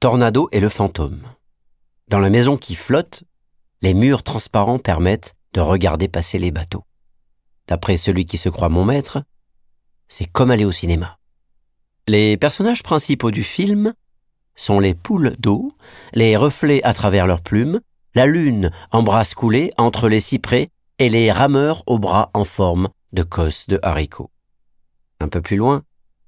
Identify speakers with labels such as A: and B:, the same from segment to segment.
A: Tornado et le fantôme. Dans la maison qui flotte, les murs transparents permettent de regarder passer les bateaux. D'après celui qui se croit mon maître, c'est comme aller au cinéma. Les personnages principaux du film sont les poules d'eau, les reflets à travers leurs plumes, la lune en brasse coulée entre les cyprès et les rameurs aux bras en forme de cosses de haricots. Un peu plus loin,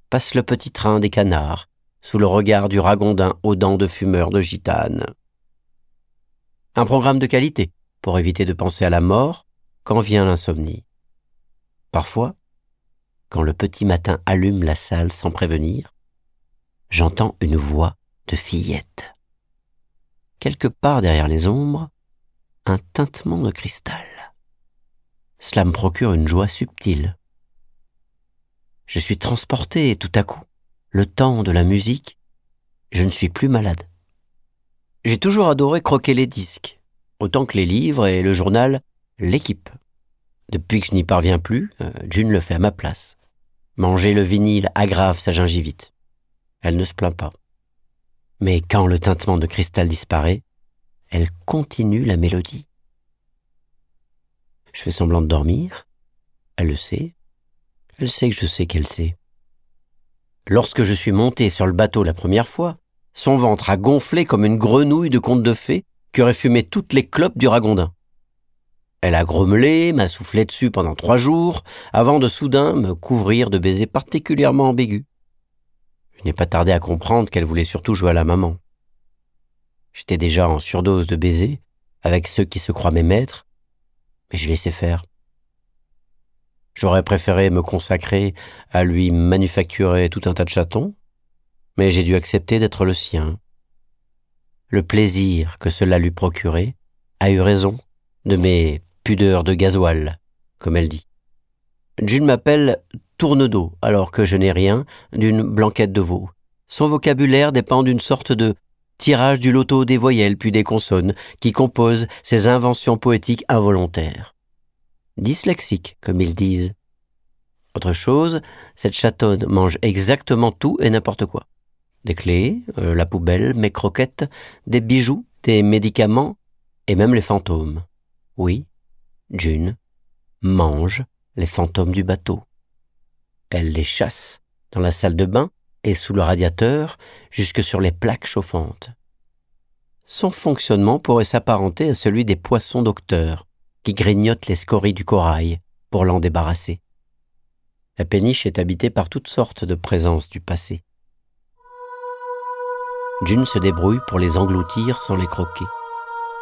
A: passe le petit train des canards, sous le regard du ragondin aux dents de fumeur de gitane. Un programme de qualité pour éviter de penser à la mort quand vient l'insomnie. Parfois, quand le petit matin allume la salle sans prévenir, j'entends une voix de fillette. Quelque part derrière les ombres, un tintement de cristal. Cela me procure une joie subtile. Je suis transporté et tout à coup, le temps de la musique, je ne suis plus malade. J'ai toujours adoré croquer les disques, autant que les livres et le journal L'Équipe. Depuis que je n'y parviens plus, June le fait à ma place. Manger le vinyle aggrave sa gingivite. Elle ne se plaint pas. Mais quand le tintement de cristal disparaît, elle continue la mélodie. Je fais semblant de dormir. Elle le sait. Elle sait que je sais qu'elle sait. Lorsque je suis monté sur le bateau la première fois, son ventre a gonflé comme une grenouille de conte de fées qui aurait fumé toutes les clopes du ragondin. Elle a grommelé, m'a soufflé dessus pendant 3 jours, avant de soudain me couvrir de baisers particulièrement ambigus. Je n'ai pas tardé à comprendre qu'elle voulait surtout jouer à la maman. J'étais déjà en surdose de baisers, avec ceux qui se croient mes maîtres, mais je laissais faire. J'aurais préféré me consacrer à lui manufacturer tout un tas de chatons, mais j'ai dû accepter d'être le sien. Le plaisir que cela lui procurait a eu raison de mes pudeurs de gasoil, comme elle dit. June m'appelle tourne-dos, alors que je n'ai rien d'une blanquette de veau. Son vocabulaire dépend d'une sorte de tirage du loto des voyelles puis des consonnes qui composent ses inventions poétiques involontaires. Dyslexique, comme ils disent. Autre chose, cette chatonne mange exactement tout et n'importe quoi. Des clés, la poubelle, mes croquettes, des bijoux, des médicaments et même les fantômes. Oui, June mange les fantômes du bateau. Elle les chasse dans la salle de bain et sous le radiateur jusque sur les plaques chauffantes. Son fonctionnement pourrait s'apparenter à celui des poissons docteurs qui grignotent les scories du corail pour l'en débarrasser. La péniche est habitée par toutes sortes de présences du passé. June se débrouille pour les engloutir sans les croquer.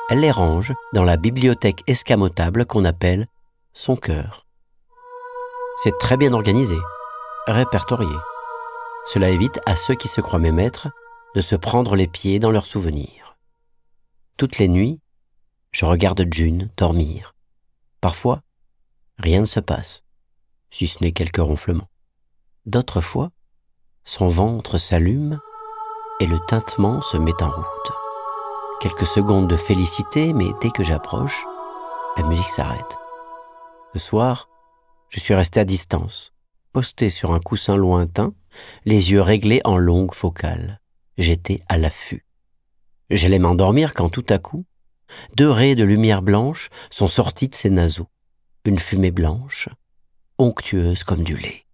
A: Elle les range dans la bibliothèque escamotable qu'on appelle son cœur. C'est très bien organisé, répertorié. Cela évite à ceux qui se croient mes maîtres de se prendre les pieds dans leurs souvenirs. Toutes les nuits, je regarde June dormir. Parfois, rien ne se passe, si ce n'est quelques ronflements. D'autres fois, son ventre s'allume et le tintement se met en route. Quelques secondes de félicité, mais dès que j'approche, la musique s'arrête. Ce soir, je suis resté à distance, posté sur un coussin lointain, les yeux réglés en longue focale. J'étais à l'affût. J'allais m'endormir quand tout à coup, 2 raies de lumière blanche sont sorties de ses naseaux. Une fumée blanche, onctueuse comme du lait.